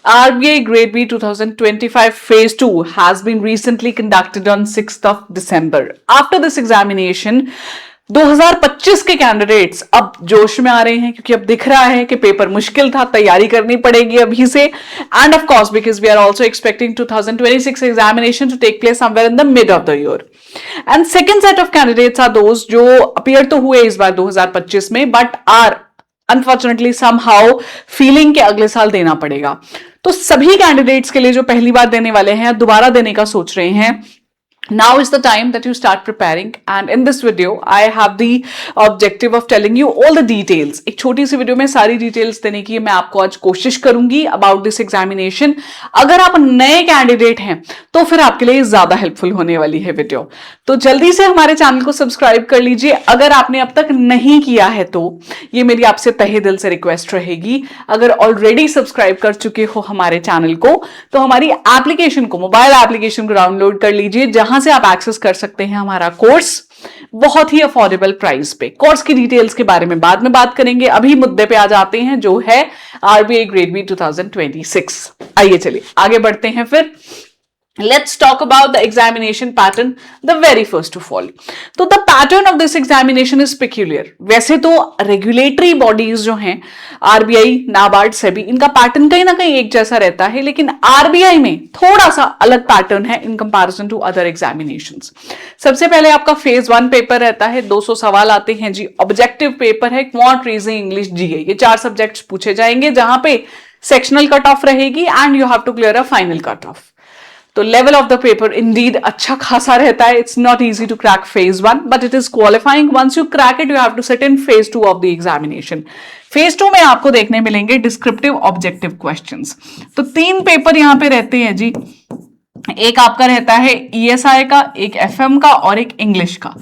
RBI Grade B 2025 Phase 2 has been recently conducted on 6th of December. After this examination, 2025 के candidates अब जोश में आ रहे हैं क्योंकि अब दिख रहा है कि पेपर मुश्किल था, तैयारी करनी पड़ेगी अभी से. And of course because we are also expecting 2026 examination to take place somewhere in the mid of the year. And second set of candidates are those जो अपीयर तो हुए इस बार 2025 में but are unfortunately somehow feeling के अगले साल देना पड़ेगा. तो सभी कैंडिडेट्स के लिए जो पहली बार देने वाले हैं, दोबारा देने का सोच रहे हैं, now is the time that you start preparing. And in this video I have the objective of telling you all the details. एक छोटी सी वीडियो में सारी डिटेल्स देने की मैं आपको आज कोशिश करूंगी about this examination. अगर आप नए कैंडिडेट हैं तो फिर आपके लिए ज्यादा हेल्पफुल होने वाली है वीडियो. तो जल्दी से हमारे चैनल को सब्सक्राइब कर लीजिए अगर आपने अब तक नहीं किया है तो. ये मेरी आपसे तहे दिल से रिक्वेस्ट रहेगी. अगर ऑलरेडी सब्सक्राइब कर चुके हो हमारे चैनल को तो हमारी एप्लीकेशन को, मोबाइल एप्लीकेशन को डाउनलोड कर लीजिए जहां से आप एक्सेस कर सकते हैं हमारा कोर्स बहुत ही अफोर्डेबल प्राइस पे. कोर्स की डिटेल्स के बारे में बाद में बात करेंगे. अभी मुद्दे पे आ जाते हैं जो है आरबीआई ग्रेड बी 2026. आइए चलिए आगे बढ़ते हैं फिर. Let's talk about the examination pattern, the very first of all. तो the pattern of this examination is peculiar. वैसे तो regulatory bodies जो हैं RBI, NABARD, SEBI, इनका पैटर्न कहीं ना कहीं एक जैसा रहता है, लेकिन RBI में थोड़ा सा अलग पैटर्न है in comparison to other examinations. सबसे पहले आपका फेज 1 पेपर रहता है, 200 सवाल आते हैं जी. ऑब्जेक्टिव पेपर है, क्वांट, रीजनिंग, इंग्लिश, जीए, ये 4 सब्जेक्ट्स पूछे जाएंगे जहां पे सेक्शनल कट ऑफ रहेगी and you have to clear a final cut off. तो level of the paper indeed अच्छा खासा रहता है. It's not easy to crack phase 1 but it is qualifying. Once you crack it you have to sit in phase 2 of the examination. Phase 2 में आपको देखने मिलेंगे descriptive objective questions. तो 3 paper यहां पे रहते हैं जी. एक आपका रहता है ईएसआई का, एक एफएम का और एक इंग्लिश का.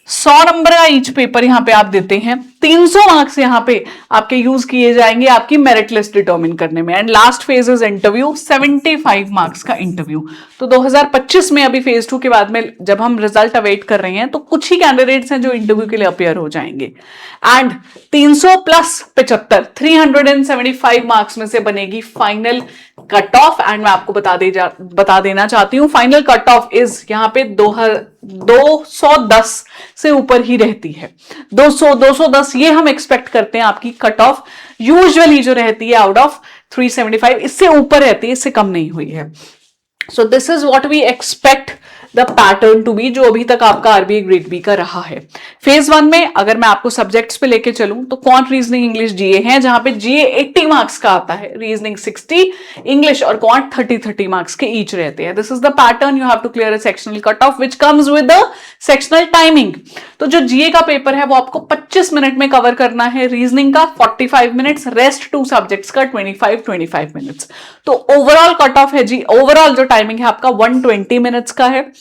100 नंबर का ईच पेपर यहां पे आप देते हैं. 300 मार्क्स यहां पे आपके यूज किए जाएंगे आपकी मेरिट लिस्ट डिटरमिन करने में. And last phase is interview, 75 marks का इंटरव्यू. तो 2025 में अभी फेज 2 के बाद में जब हम रिजल्ट अवेट कर रहे हैं तो कुछ ही कैंडिडेट्स हैं जो इंटरव्यू के लिए अपियर हो जाएंगे. एंड 300 प्लस 75, 375 मार्क्स में से बनेगी फाइनल कट ऑफ. एंड मैं आपको बता देना चाहती हूं फाइनल कट ऑफ इज यहां पे 210 से ऊपर ही रहती है. 210 ये हम एक्सपेक्ट करते हैं आपकी कट ऑफ. यूजुअली जो रहती है आउट ऑफ 375, इससे ऊपर रहती है, इससे कम नहीं हुई है. So this is what we expect the pattern to be, जो अभी तक आपका आरबीआई ग्रेड बी का रहा है. फेज 1 में अगर मैं आपको सब्जेक्ट्स पे लेके चलूं तो क्वांट, रीजनिंग, इंग्लिश, जीए हैं जहां पे जीए 80 मार्क्स का आता है, रीजनिंग 60, इंग्लिश और क्वांट 30 मार्क्स के ईच रहते हैं. This is the pattern. You have to clear a sectional cut off which comes with the sectional timing. तो जो जीए का पेपर है वो आपको 25 मिनट में कवर करना है, रीजनिंग का 45 मिनट्स, रेस्ट 2 सब्जेक्ट्स का 25 मिनट्स. तो ओवरऑल कट ऑफ है जी, ओवरऑल जो टाइमिंग है आपका 120 मिनट्स का है.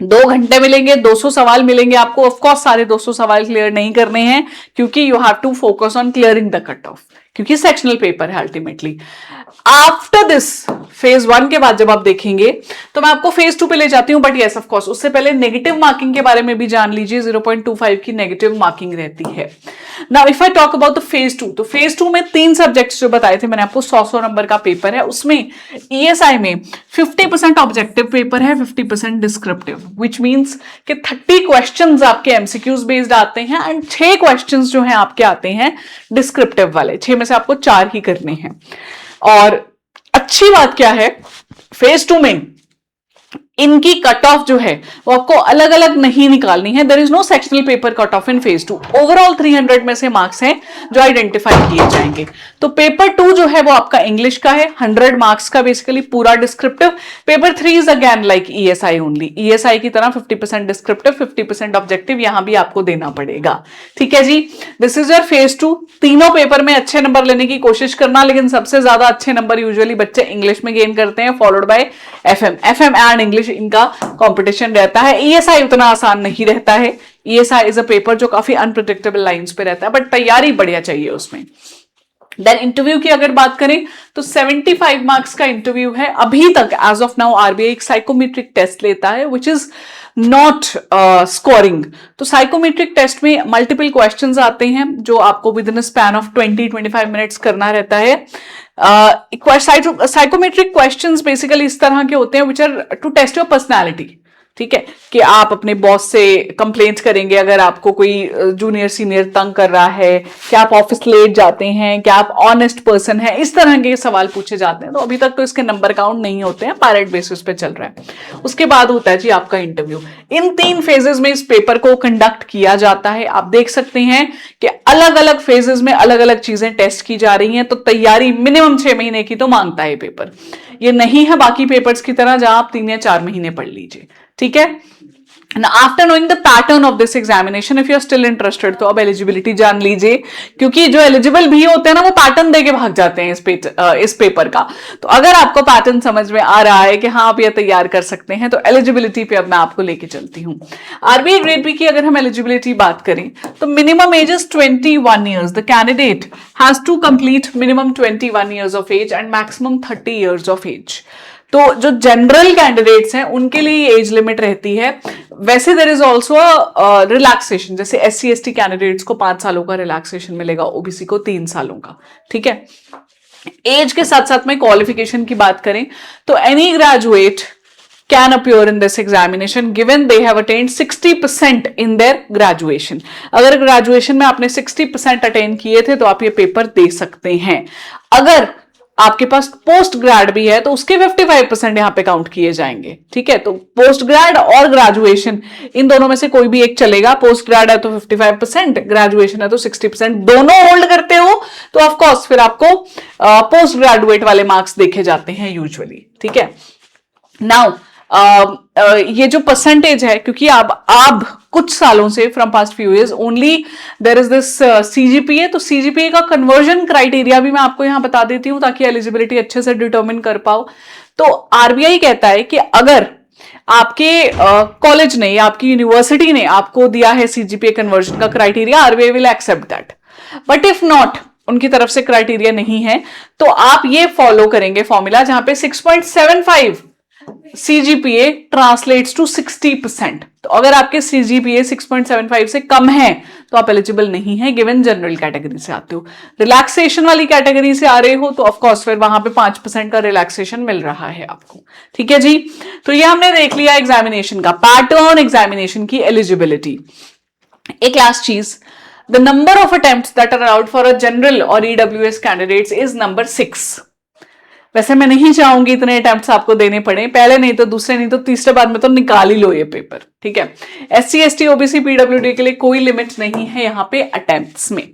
2 घंटे मिलेंगे, 200 सवाल मिलेंगे आपको. ऑफ कोर्स सारे 200 सवाल क्लियर नहीं करने हैं क्योंकि you have to focus on clearing the cut off, क्योंकि सेक्शनल पेपर है अल्टीमेटली. आफ्टर दिस फेज 1 के बाद जब आप देखेंगे तो मैं आपको फेज 2 पे ले जाती हूं. बट यस ऑफ कोर्स उससे पहले नेगेटिव मार्किंग के बारे में भी जान लीजिए. 0.25 की नेगेटिव मार्किंग रहती है. Now if I talk about the phase 2, तो फेज 2 में 3 सब्जेक्ट्स जो बताए थे मैंने आपको, 100 नंबर का पेपर है. उसमें ईएसआई में 50% ऑब्जेक्टिव पेपर है, 50% डिस्क्रिप्टिव, विच मीन्स कि 30 क्वेश्चंस आपके एमसीक्यूज बेस्ड आते हैं एंड 6 क्वेश्चंस जो हैं आपके आते हैं डिस्क्रिप्टिव वाले. 6 में से आपको 4 ही करने हैं. और अच्छी बात क्या है, फेज 2 में इनकी कट ऑफ जो है वो आपको अलग अलग नहीं निकालनी है. There is no sectional paper cut off in phase 2. Overall 300 में से मार्क्स हैं जो आइडेंटिफाई किए जाएंगे. तो पेपर 2 जो है वो आपका इंग्लिश का है, 100 मार्क्स का बेसिकली पूरा descriptive. Paper 3 is again like ESI only, ESI की तरह 50% डिस्क्रिप्टिव, 50% ऑब्जेक्टिव यहां भी आपको देना पड़ेगा. ठीक है जी, दिस इज योर फेज 2. तीनों पेपर में अच्छे नंबर लेने की कोशिश करना, लेकिन सबसे ज्यादा अच्छे नंबर यूजुअली बच्चे इंग्लिश में गेन करते हैं, followed by FM and English. इनका कंपटीशन रहता है. ईएसआई उतना आसान नहीं रहता है. ईएसआई इज अ पेपर जो काफी अनप्रिडिक्टेबल लाइंस पे रहता है, बट तैयारी बढ़िया चाहिए उसमें. देन इंटरव्यू की अगर बात करें तो 75 मार्क्स का इंटरव्यू है. अभी तक एज ऑफ नाउ आरबीआई एक साइकोमेट्रिक टेस्ट लेता है विच इज नॉट स्कोरिंग। तो साइकोमेट्रिक टेस्ट में मल्टीपल क्वेश्चंस आते हैं जो आपको with in span of 20-25 minutes करना रहता है। साइकोमेट्रिक क्वेश्चंस बेसिकली इस तरह के होते हैं which are to test your personality. ठीक है, कि आप अपने बॉस से कंप्लेंट करेंगे अगर आपको कोई जूनियर सीनियर तंग कर रहा है, क्या आप ऑफिस लेट जाते हैं, क्या आप ऑनेस्ट पर्सन है, इस तरह के सवाल पूछे जाते हैं। तो अभी तक तो इसके नंबर काउंट नहीं होते हैं, पायलट बेसिस पे चल रहा है। उसके बाद होता है जी आपका इंटरव्यू। इन 3 फेजेस में इस पेपर को कंडक्ट किया जाता है। आप देख सकते हैं कि अलग अलग फेजेस में अलग अलग चीजें टेस्ट की जा रही हैं। तो तैयारी मिनिमम 6 महीने की तो मांगता है पेपर। ये नहीं है बाकी पेपर्स की तरह जहां आप 3 या 4 महीने पढ़ लीजिए। ठीक है, Now, after knowing the pattern of this examination, if you are still interested, तो अब एलिजिबिलिटी जान लीजिए, क्योंकि जो एलिजिबल भी होते हैं ना वो पैटर्न देके भाग जाते हैं इस पेपर का। तो अगर आपको पैटर्न समझ में आ रहा है कि हाँ आप ये तैयार कर सकते हैं, तो एलिजिबिलिटी पे अब मैं आपको लेके चलती हूँ। आरबीआई ग्रेड बी की अगर हम एलिजिबिलिटी बात करें तो minimum age is 21 years. The candidate has to complete minimum 21 years of age and maximum 30 years of age. तो जो जनरल कैंडिडेट्स हैं उनके लिए एज लिमिट रहती है। वैसे देयर इज ऑल्सो रिलैक्सेशन, जैसे SC ST कैंडिडेट्स को 5 सालों का रिलैक्सेशन मिलेगा, ओबीसी को 3 सालों का। ठीक है, एज के साथ साथ में क्वालिफिकेशन की बात करें तो any graduate can appear in this examination given they have attained 60% in their graduation। अगर ग्रेजुएशन में आपने 60% अटेन किए थे तो आप ये पेपर दे सकते हैं। अगर आपके पास पोस्ट ग्रेड भी है तो उसके 55% यहां पे काउंट किए जाएंगे। ठीक है, तो पोस्ट ग्रेड और ग्रेजुएशन इन दोनों में से कोई भी एक चलेगा। पोस्ट ग्रेड है तो 55%, ग्रेजुएशन है तो 60%, दोनों होल्ड करते हो तो ऑफ कोर्स फिर आपको पोस्ट ग्रेजुएट वाले मार्क्स देखे जाते हैं यूजुअली। ठीक है, नाउ ये जो परसेंटेज है, क्योंकि अब कुछ सालों से from past few years only there is this CGPA, तो CGPA का कन्वर्जन क्राइटेरिया भी मैं आपको यहां बता देती हूं ताकि एलिजिबिलिटी अच्छे से डिटरमिन कर पाओ। तो आरबीआई कहता है कि अगर आपके कॉलेज ने या आपकी यूनिवर्सिटी ने आपको दिया है CGPA कन्वर्जन का criteria, RBI will accept that. But if not, उनकी तरफ से क्राइटेरिया नहीं है, तो आप ये फॉलो करेंगे फॉर्मूला जहां पे 6.75 CGPA ट्रांसलेट्स टू 60%। तो अगर आपके CGPA 6.75 से कम है तो आप एलिजिबल नहीं है, गिवन जनरल कैटेगरी से आते हो। रिलैक्सेशन वाली कैटेगरी से आ रहे हो तो ऑफ कोर्स फिर वहां पे 5% का रिलैक्सेशन मिल रहा है आपको। ठीक है जी, तो ये हमने देख लिया एग्जामिनेशन का पैटर्न, एग्जामिनेशन की एलिजिबिलिटी। एक लास्ट चीज, the number of attempts that are allowed for a general और EWS कैंडिडेट्स इज नंबर 6। वैसे मैं नहीं चाहूंगी इतने अटेम्प्ट्स आपको देने पड़े, पहले नहीं तो दूसरे नहीं तो तीसरे बार में तो निकाल ही लो ये पेपर। ठीक है, SC ST OBC PWD के लिए कोई लिमिट नहीं है यहाँ पे अटेम्प्ट्स में।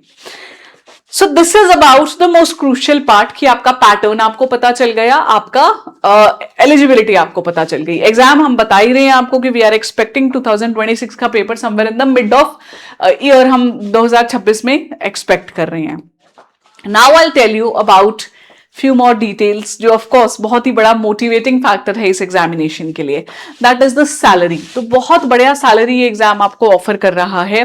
सो this is about the most crucial part कि आपका पैटर्न आपको पता चल गया, आपका एलिजिबिलिटी आपको पता चल गई। एग्जाम हम बता ही रहे हैं आपको कि वी आर एक्सपेक्टिंग 2026 का paper somewhere in the mid of year, हम 2026 में एक्सपेक्ट कर रहे हैं। Now I will tell you about few more details जो ऑफ कोर्स बहुत ही बड़ा मोटिवेटिंग फैक्टर है इस एग्जामिनेशन के लिए, दैट इज द सैलरी। तो बहुत बढ़िया सैलरी ये एग्जाम आपको ऑफर कर रहा है।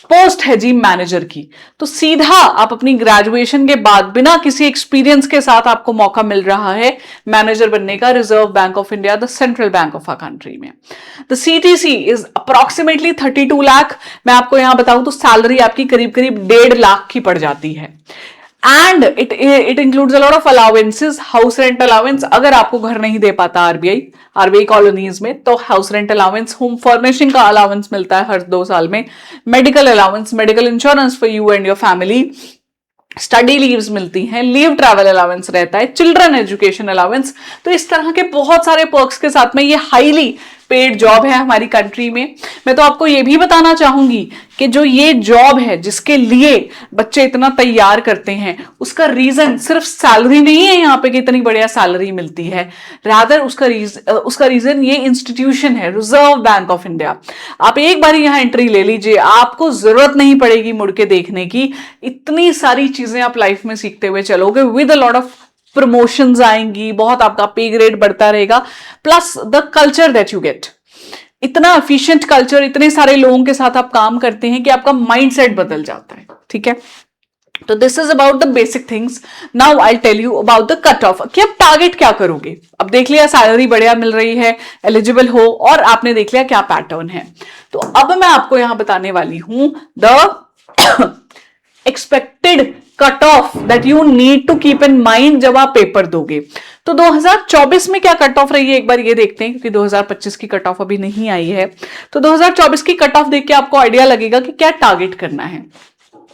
पोस्ट है जी मैनेजर की, तो सीधा आप अपनी ग्रेजुएशन के बाद बिना किसी एक्सपीरियंस के साथ आपको मौका मिल रहा है मैनेजर बनने का, Reserve Bank of India, the central bank of our country में। The CTC is approximately 32 lakh. मैं आपको यहां बताऊं तो सैलरी आपकी करीब करीब 1.5 लाख की पड़ जाती है। And it includes a lot of allowances, house rent allowance, अगर आपको घर नहीं दे पाता आरबीआई कॉलोनीज में तो house rent allowance, home furnishing का अलाउंस मिलता है हर 2 साल में, medical allowance, medical insurance for you and your family, study leaves मिलती हैं, लीव ट्रैवल अलाउंस रहता है, चिल्ड्रन एजुकेशन अलाउंस। तो इस तरह के बहुत सारे पर्क्स के साथ में ये हाईली पेड जॉब है हमारी कंट्री में। मैं तो आपको ये भी बताना चाहूंगी कि जो ये जॉब है जिसके लिए बच्चे इतना तैयार करते हैं, उसका रीजन सिर्फ सैलरी नहीं है यहाँ पे कि इतनी बढ़िया सैलरी मिलती है, रादर उसका रीजन ये इंस्टीट्यूशन है, रिजर्व बैंक ऑफ इंडिया। आप एक बार यहाँ एंट्री ले लीजिए, आपको जरूरत नहीं पड़ेगी मुड़ के देखने की, इतनी सारी चीजें आप लाइफ में सीखते हुए चलोगे, with a lot of promotions आएंगी, बहुत आपका पे ग्रेड बढ़ता रहेगा, plus the culture that you get, इतना एफिशिएंट कल्चर, इतने सारे लोगों के साथ आप काम करते हैं कि आपका माइंडसेट बदल जाता है। ठीक है, तो this is about the basic things. Now I tell you about the cut off कि अब टारगेट क्या करोगे. अब देख लिया सैलरी बढ़िया मिल रही है, एलिजिबल हो, और आपने देख लिया क्या पैटर्न है. तो अब मैं आपको यहां बताने वाली हूं the expected cut off that you need to keep in mind जब आप पेपर दोगे. तो 2024 में क्या कट ऑफ रही है एक बार ये देखते हैं, क्योंकि 2025 की कट ऑफ अभी नहीं आई है. तो 2024 की कट ऑफ देख के आपको आइडिया लगेगा कि क्या टारगेट करना है.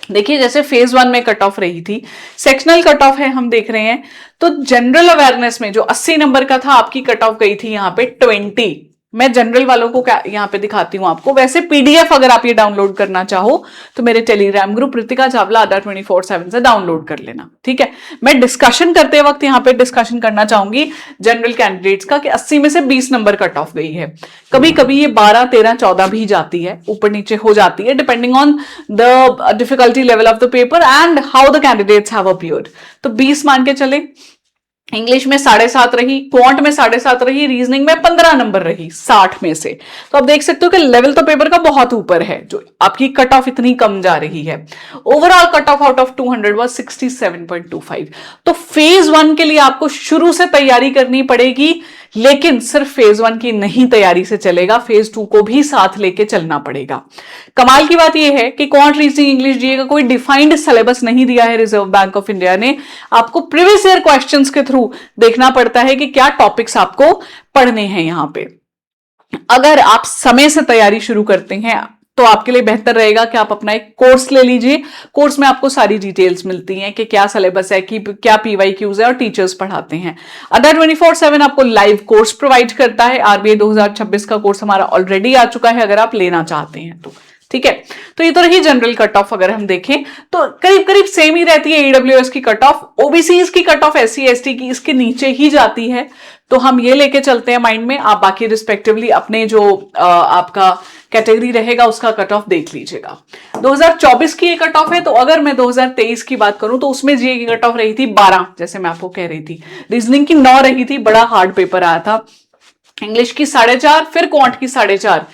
देखिए जैसे फेज 1 में कट ऑफ रही थी, सेक्शनल कट ऑफ है हम देख रहे हैं. तो जनरल अवेयरनेस में जो 80 नंबर का था, आपकी कट ऑफ गई थी यहां पे 20. मैं जनरल वालों को क्या यहां पे दिखाती हूं आपको. वैसे पीडीएफ अगर आप ये डाउनलोड करना चाहो तो मेरे टेलीग्राम ग्रुप रितिका चावला अड्डा 24/7 से डाउनलोड कर लेना, ठीक है. मैं डिस्कशन करते वक्त यहां पे डिस्कशन करना चाहूंगी जनरल कैंडिडेट्स का कि 80 में से 20 नंबर कट ऑफ गई है. कभी कभी ये 12, 13, 14 भी जाती है, ऊपर नीचे हो जाती है, depending on the difficulty level of the paper and how the candidates have appeared. तो 20 मान के चले. इंग्लिश में 7.5 रही, क्वांट में 7.5 रही, रीजनिंग में 15 नंबर रही 60 में से. तो आप देख सकते हो कि लेवल तो पेपर का बहुत ऊपर है, जो आपकी कट ऑफ इतनी कम जा रही है. Overall cut off out of 200 was 67.25. तो फेज 1 के लिए आपको शुरू से तैयारी करनी पड़ेगी, लेकिन सिर्फ फेज 1 की नहीं तैयारी से चलेगा, फेज 2 को भी साथ लेके चलना पड़ेगा. कमाल की बात यह है कि क्वांट, रीजनिंग, इंग्लिश, जीए का कोई डिफाइंड सिलेबस नहीं दिया है रिजर्व बैंक ऑफ इंडिया ने. आपको प्रीवियस ईयर क्वेश्चंस के थ्रू देखना पड़ता है कि क्या टॉपिक्स आपको पढ़ने हैं. यहां पे अगर आप समय से तैयारी शुरू करते हैं तो आपके लिए बेहतर रहेगा कि आप अपना एक कोर्स ले लीजिए. कोर्स में आपको सारी डिटेल्स मिलती हैं कि क्या सिलेबस है, कि क्या पीवाईक्यूज है, और टीचर्स पढ़ाते हैं. अड्डा 24/7 आपको लाइव कोर्स प्रोवाइड करता है. आरबीआई 2026 का कोर्स हमारा ऑलरेडी आ चुका है, अगर आप लेना चाहते हैं तो, ठीक है. तो ये तो रही जनरल कट ऑफ. अगर हम देखें तो करीब करीब सेम ही रहती है. ईडब्ल्यूएस की कट ऑफ, ओबीसीज की कट ऑफ, एससी एसटी की इसके नीचे ही जाती है. तो हम ये लेके चलते हैं माइंड में. आप बाकी रिस्पेक्टिवली अपने जो आपका कैटेगरी रहेगा उसका कट ऑफ देख लीजिएगा. 2024 की ये कट ऑफ है. तो अगर मैं 2023 की बात करूं तो उसमें जीए की कट ऑफ रही थी 12, जैसे मैं आपको कह रही थी. रीजनिंग की 9 रही थी, बड़ा हार्ड पेपर आया था. इंग्लिश की 4.5, फिर क्वांट की 4.5,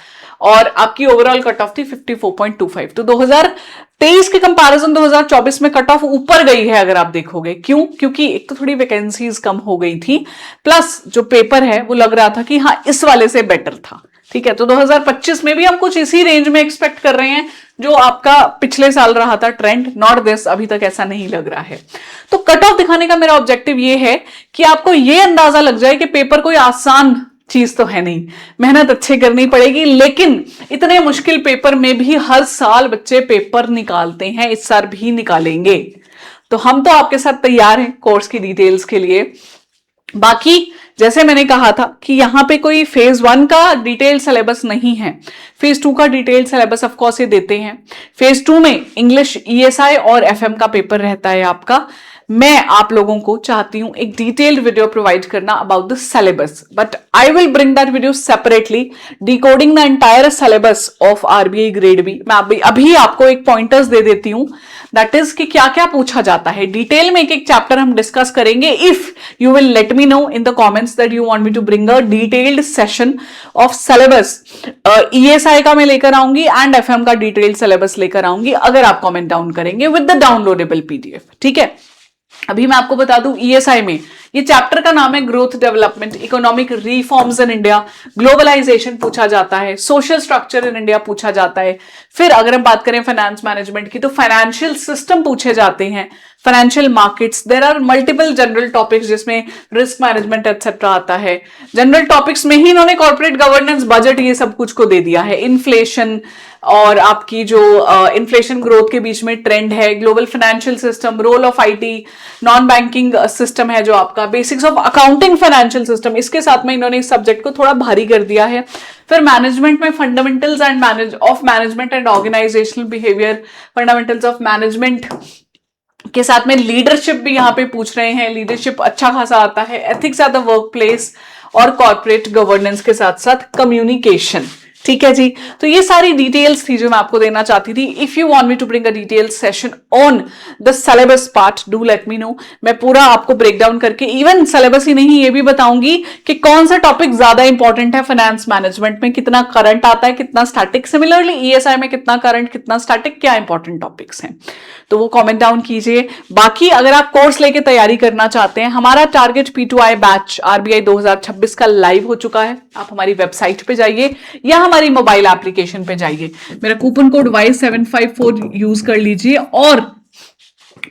और आपकी ओवरऑल कट ऑफ थी 54.25. तो 2023 के कंपैरिजन 2024 में कट ऑफ ऊपर गई है अगर आप देखोगे. क्यों? क्योंकि एक तो थोड़ी वैकेंसीज कम हो गई थी, प्लस जो पेपर है वो लग रहा था कि हाँ इस वाले से बेटर था, ठीक है. तो 2025 में भी हम कुछ इसी रेंज में एक्सपेक्ट कर रहे हैं जो आपका पिछले साल रहा था ट्रेंड. नॉट दिस, अभी तक ऐसा नहीं लग रहा है. तो कट ऑफ दिखाने का मेरा ऑब्जेक्टिव ये है कि आपको ये अंदाजा लग जाए कि पेपर कोई आसान चीज तो है नहीं, मेहनत अच्छे करनी पड़ेगी. लेकिन इतने मुश्किल पेपर में भी हर साल बच्चे पेपर निकालते हैं, इस साल भी निकालेंगे. तो हम तो आपके साथ तैयार हैं कोर्स की डिटेल्स के लिए. बाकी जैसे मैंने कहा था कि यहां पे कोई फेज 1 का डिटेल सिलेबस नहीं है, फेज 2 का डिटेल सिलेबस ऑफ कोर्स ये देते हैं. फेज 2 में इंग्लिश, ईएसआई और एफएम का पेपर रहता है आपका. मैं आप लोगों को चाहती हूं एक डिटेल्ड वीडियो प्रोवाइड करना about the syllabus, but I will bring that video separately, decoding the entire syllabus of RBI grade B. मैं अभी आपको एक पॉइंटर्स दे देती हूं, दैट इज कि क्या क्या पूछा जाता है. डिटेल में एक एक चैप्टर हम डिस्कस करेंगे. If you will let me know in the comments that you want me to bring a detailed session of syllabus. ESI का मैं लेकर आऊंगी एंड एफएम का डिटेल्ड सिलेबस लेकर आऊंगी, अगर आप कमेंट डाउन करेंगे विद द डाउनलोडेबल पीडीएफ, ठीक है. अभी मैं आपको बता दूं ईएसआई में ये चैप्टर का नाम है growth development, economic reforms in India, globalization पूछा जाता है, सोशल स्ट्रक्चर इन इंडिया पूछा जाता है. फिर अगर हम बात करें फाइनेंस मैनेजमेंट की तो फाइनेंशियल सिस्टम पूछे जाते हैं, financial markets. There are multiple general topics जिसमें रिस्क मैनेजमेंट एक्सेट्रा आता है. जनरल टॉपिक्स में ही इन्होंने कॉर्पोरेट गवर्नेंस, बजट, ये सब कुछ को दे दिया है. इन्फ्लेशन और आपकी जो इन्फ्लेशन ग्रोथ के बीच में ट्रेंड है, global financial system, role of IT, non banking system है जो आपका, basics of accounting financial system, इसके साथ में इन्होंने इस सब्जेक्ट को थोड़ा भारी कर दिया है. फिर मैनेजमेंट में fundamentals and management and organisational behaviour, fundamentals of management के साथ में लीडरशिप भी यहाँ पे पूछ रहे हैं. लीडरशिप अच्छा खासा आता है. Ethics at the work place और कॉर्पोरेट गवर्नेंस के साथ साथ कम्युनिकेशन, ठीक है जी। तो ये सारी डिटेल्स थी जो मैं आपको देना चाहती थी। If you want me to bring a detail session on the syllabus part, do let me know. मैं पूरा आपको ब्रेक डाउन करके, इवन सिलेबस ही नहीं, ये भी बताऊंगी कि कौन सा टॉपिक ज्यादा इंपॉर्टेंट है फाइनेंस मैनेजमेंट में, कितना करंट आता है, कितना स्टैटिक, सिमिलरली ईएसआई में कितना करंट कितना स्टैटिक, क्या इंपॉर्टेंट टॉपिक्स हैं, तो वो कमेंट डाउन कीजिए। बाकी अगर आप कोर्स लेके तैयारी करना चाहते हैं, हमारा टारगेट P2I बैच आरबीआई 2026 का लाइव हो चुका है। आप हमारी वेबसाइट पे जाइए या हमारी मोबाइल एप्लीकेशन पे जाइए, मेरा कूपन कोड Y754 यूज कर लीजिए और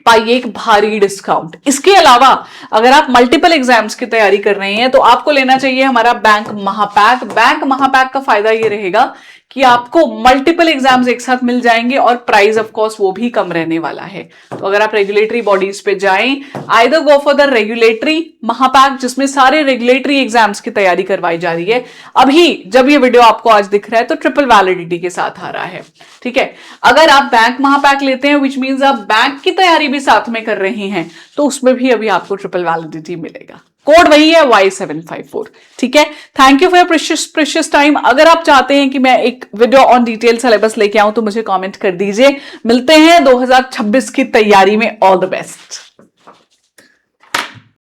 पाइए एक भारी डिस्काउंट। इसके अलावा अगर आप मल्टीपल एग्जाम्स की तैयारी कर रहे हैं तो आपको लेना चाहिए हमारा बैंक महापैक। बैंक महापैक का फायदा ये रहेगा कि आपको मल्टीपल एग्जाम्स एक साथ मिल जाएंगे और प्राइस ऑफ कोर्स वो भी कम रहने वाला है। तो अगर आप रेगुलेटरी बॉडीज पे जाएं, either go for the regulatory महापैक जिसमें सारे रेगुलेटरी एग्जाम्स की तैयारी करवाई जा रही है। अभी जब ये वीडियो आपको आज दिख रहा है तो ट्रिपल वैलिडिटी के साथ आ रहा है, ठीक है। अगर आप बैंक महापैक लेते हैं विच मीन्स आप बैंक की तैयारी भी साथ में कर रहे हैं, तो उसमें भी अभी आपको ट्रिपल वैलिडिटी मिलेगा। कोड वही है Y754, ठीक है। Thank you for your precious time. अगर आप चाहते हैं कि मैं एक वीडियो ऑन डिटेल सिलेबस लेके आऊं तो मुझे कमेंट कर दीजिए। मिलते हैं 2026 की तैयारी में। All the best.